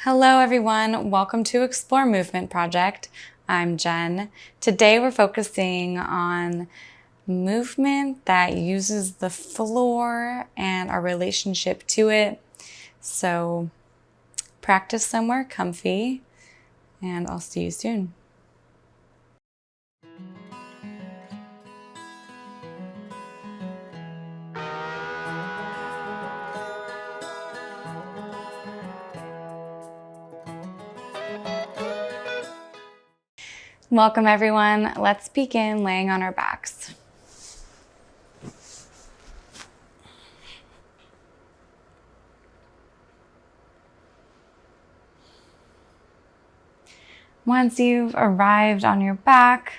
Hello everyone, welcome to Explore Movement Project. I'm Jen. Today we're focusing on movement that uses the floor and our relationship to it. So practice somewhere comfy and I'll see you soon. Welcome everyone. Let's begin laying on our backs. Once you've arrived on your back,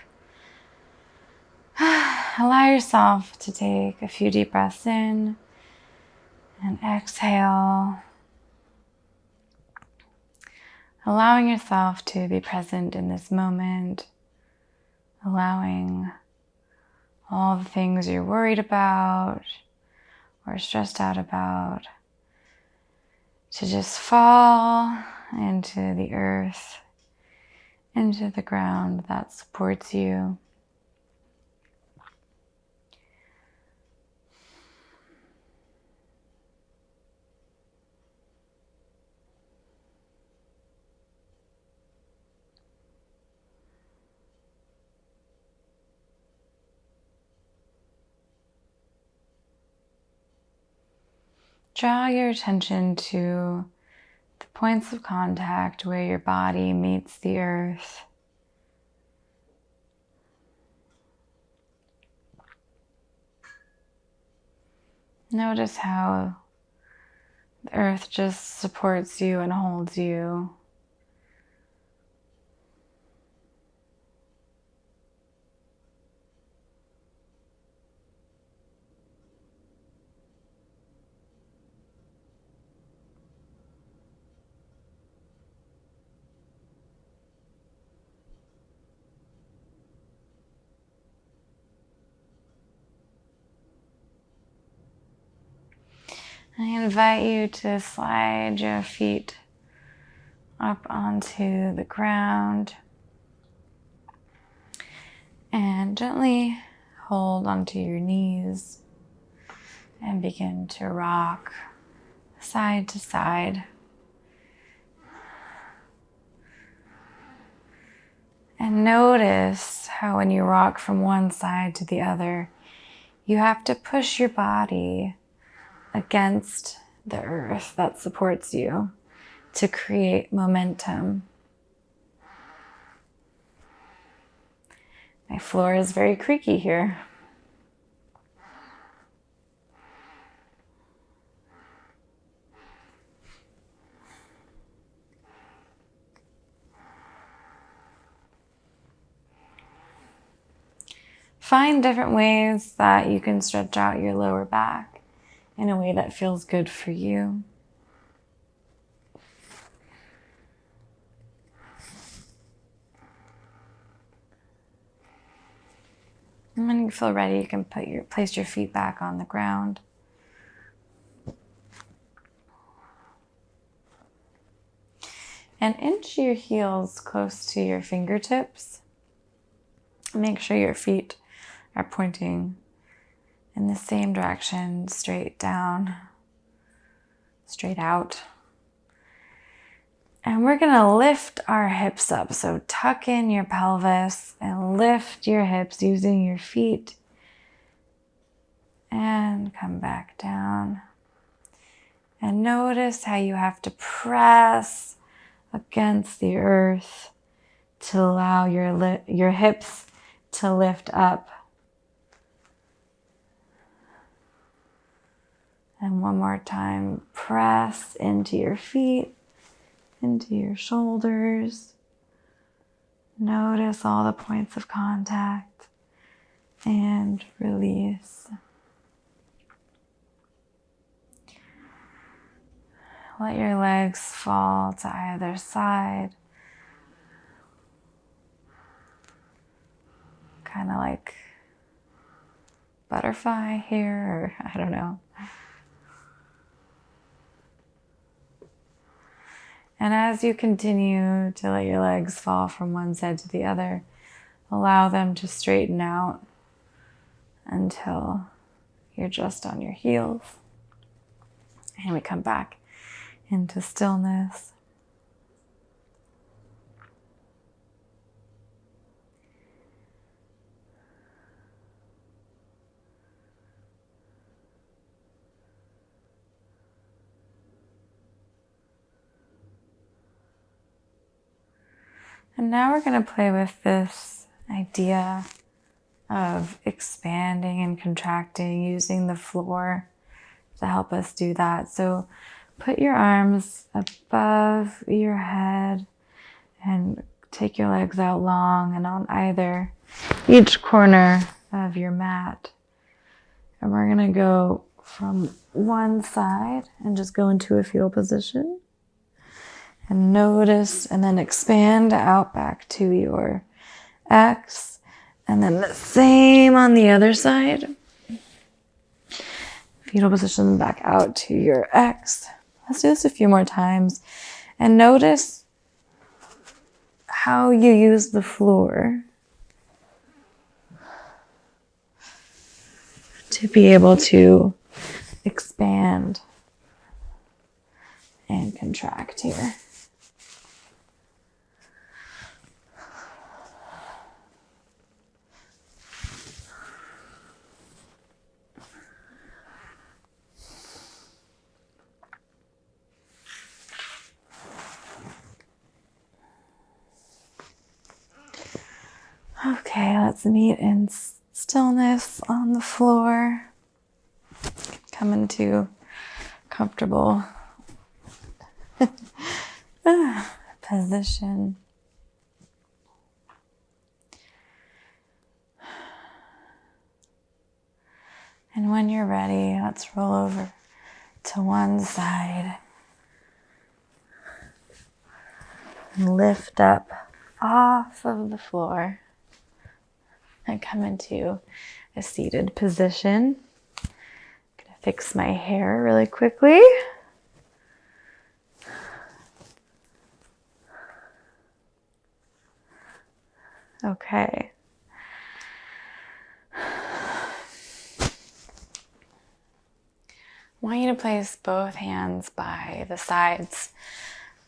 allow yourself to take a few deep breaths in and exhale. Allowing yourself to be present in this moment, allowing all the things you're worried about or stressed out about to just fall into the earth, into the ground that supports you. Draw your attention to the points of contact where your body meets the earth. Notice how the earth just supports you and holds you. I invite you to slide your feet up onto the ground and gently hold onto your knees and begin to rock side to side. And notice how when you rock from one side to the other, you have to push your body against the earth that supports you to create momentum. My floor is very creaky here. Find different ways that you can stretch out your lower back in a way that feels good for you. And when you feel ready, you can place your feet back on the ground. And inch your heels close to your fingertips. Make sure your feet are pointing in the same direction, straight down, straight out. And we're gonna lift our hips up. So tuck in your pelvis and lift your hips using your feet. And come back down. And notice how you have to press against the earth to allow your hips to lift up. And one more time, press into your feet, into your shoulders. Notice all the points of contact and release. Let your legs fall to either side. Kind of like butterfly here, or I don't know. And as you continue to let your legs fall from one side to the other, allow them to straighten out until you're just on your heels. And we come back into stillness. And now we're going to play with this idea of expanding and contracting, using the floor to help us do that. So put your arms above your head and take your legs out long and on each corner of your mat. And we're going to go from one side and just go into a fetal position. And notice, and then expand out back to your X. And then the same on the other side. Fetal position back out to your X. Let's do this a few more times. And notice how you use the floor to be able to expand and contract here. Okay, let's meet in stillness on the floor. Come into comfortable position. And when you're ready, let's roll over to one side and lift up off of the floor and come into a seated position. I'm gonna fix my hair really quickly. Okay. I want you to place both hands by the sides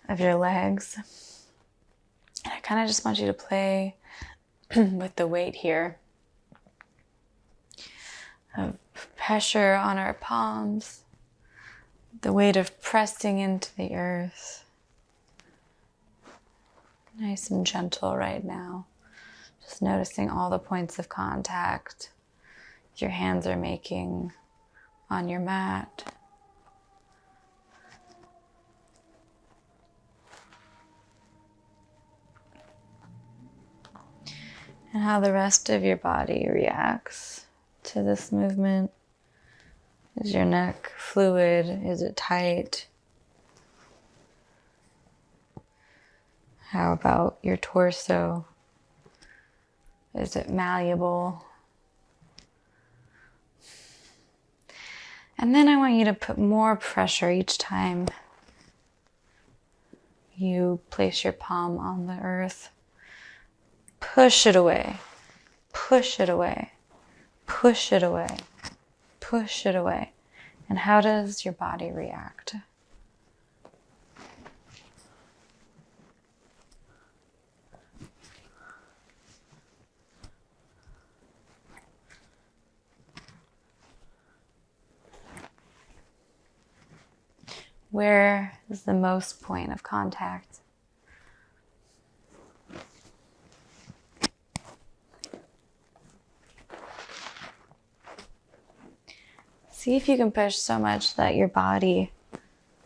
of your legs. And I kind of just want you to play with the weight here of pressure on our palms, the weight of pressing into the earth. Nice and gentle right now. Just noticing all the points of contact your hands are making on your mat. And how the rest of your body reacts to this movement. Is your neck fluid? Is it tight? How about your torso? Is it malleable? And then I want you to put more pressure each time you place your palm on the earth. Push it away, push it away, push it away, push it away. And how does your body react? Where is the most point of contact? See if you can push so much that your body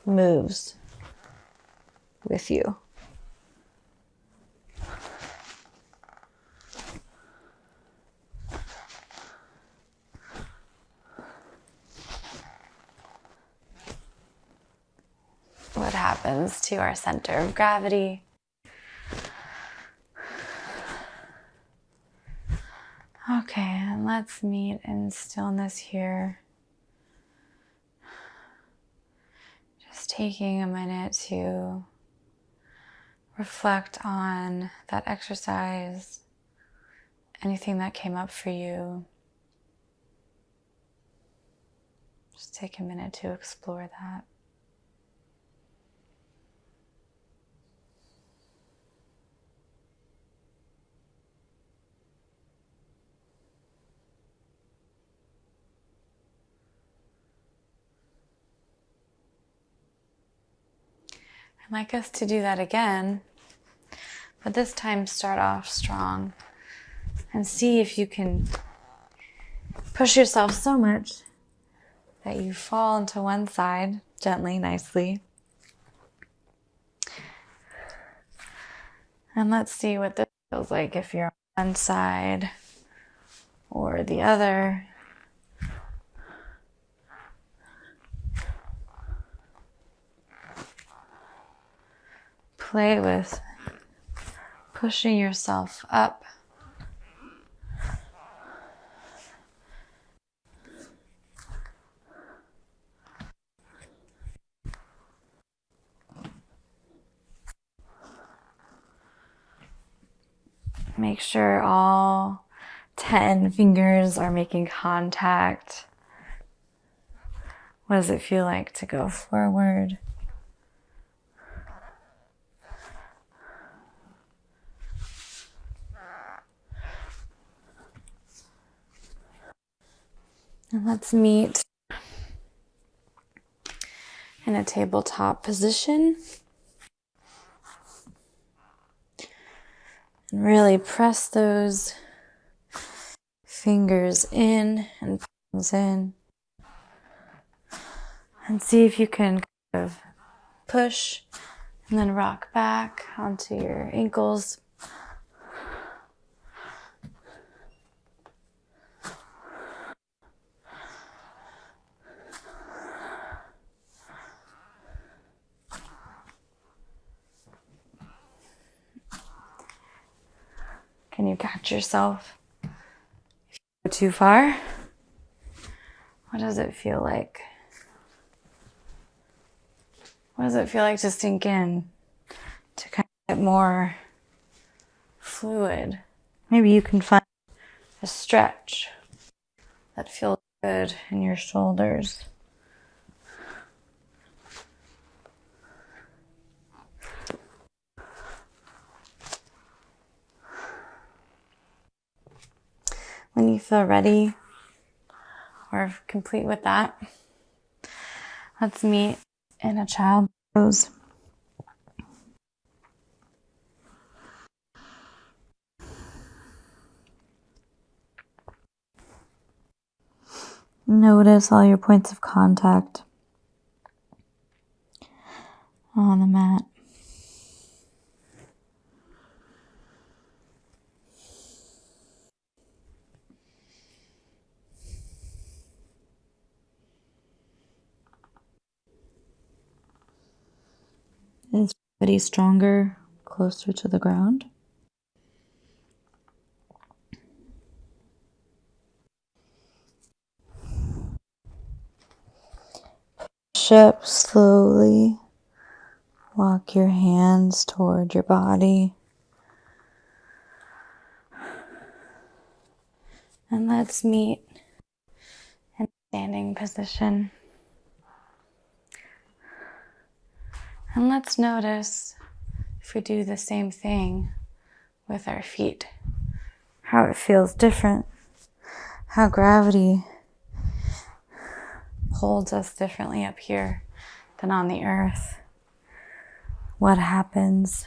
moves with you. What happens to our center of gravity? Okay, and let's meet in stillness here. Just taking a minute to reflect on that exercise, anything that came up for you. Just take a minute to explore that. I'd like us to do that again, but this time start off strong and see if you can push yourself so much that you fall into one side gently, nicely. And let's see what this feels like if you're on one side or the other. Play with pushing yourself up. Make sure all 10 fingers are making contact. What does it feel like to go forward? And let's meet in a tabletop position. And really press those fingers in and palms in. And see if you can kind of push and then rock back onto your ankles. Can you catch yourself? If you go too far, what does it feel like? What does it feel like to sink in, to kind of get more fluid? Maybe you can find a stretch that feels good in your shoulders. When you feel ready or complete with that, let's meet in a child pose. Notice all your points of contact on the mat. Is gravity stronger, closer to the ground? Push up slowly. Walk your hands toward your body. And let's meet in standing position. And let's notice if we do the same thing with our feet, how it feels different, how gravity holds us differently up here than on the earth. What happens?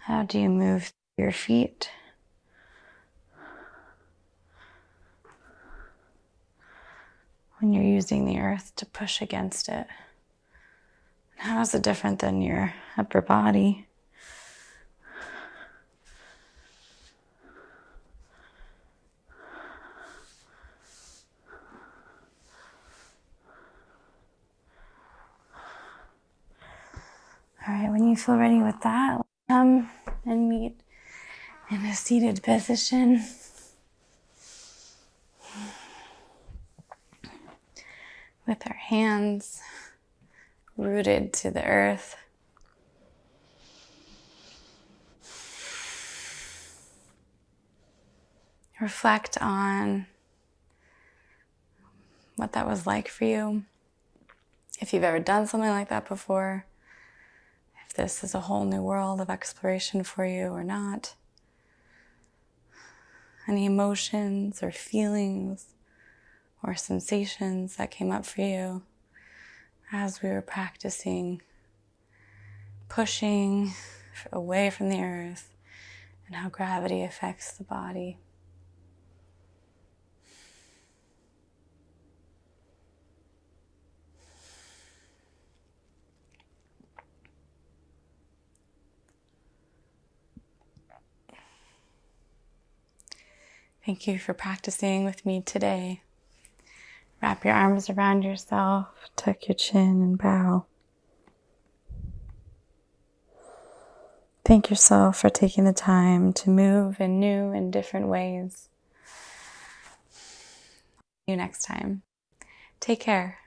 How do you move your feet? when you're using the earth to push against it? How is it different than your upper body? All right, when you feel ready with that, come and meet in a seated position. With our hands rooted to the earth. Reflect on what that was like for you. If you've ever done something like that before, if this is a whole new world of exploration for you or not. Any emotions or feelings or sensations that came up for you as we were practicing pushing away from the earth and how gravity affects the body. Thank you for practicing with me today. Wrap your arms around yourself, tuck your chin and bow. Thank yourself for taking the time to move in new and different ways. See you next time. Take care.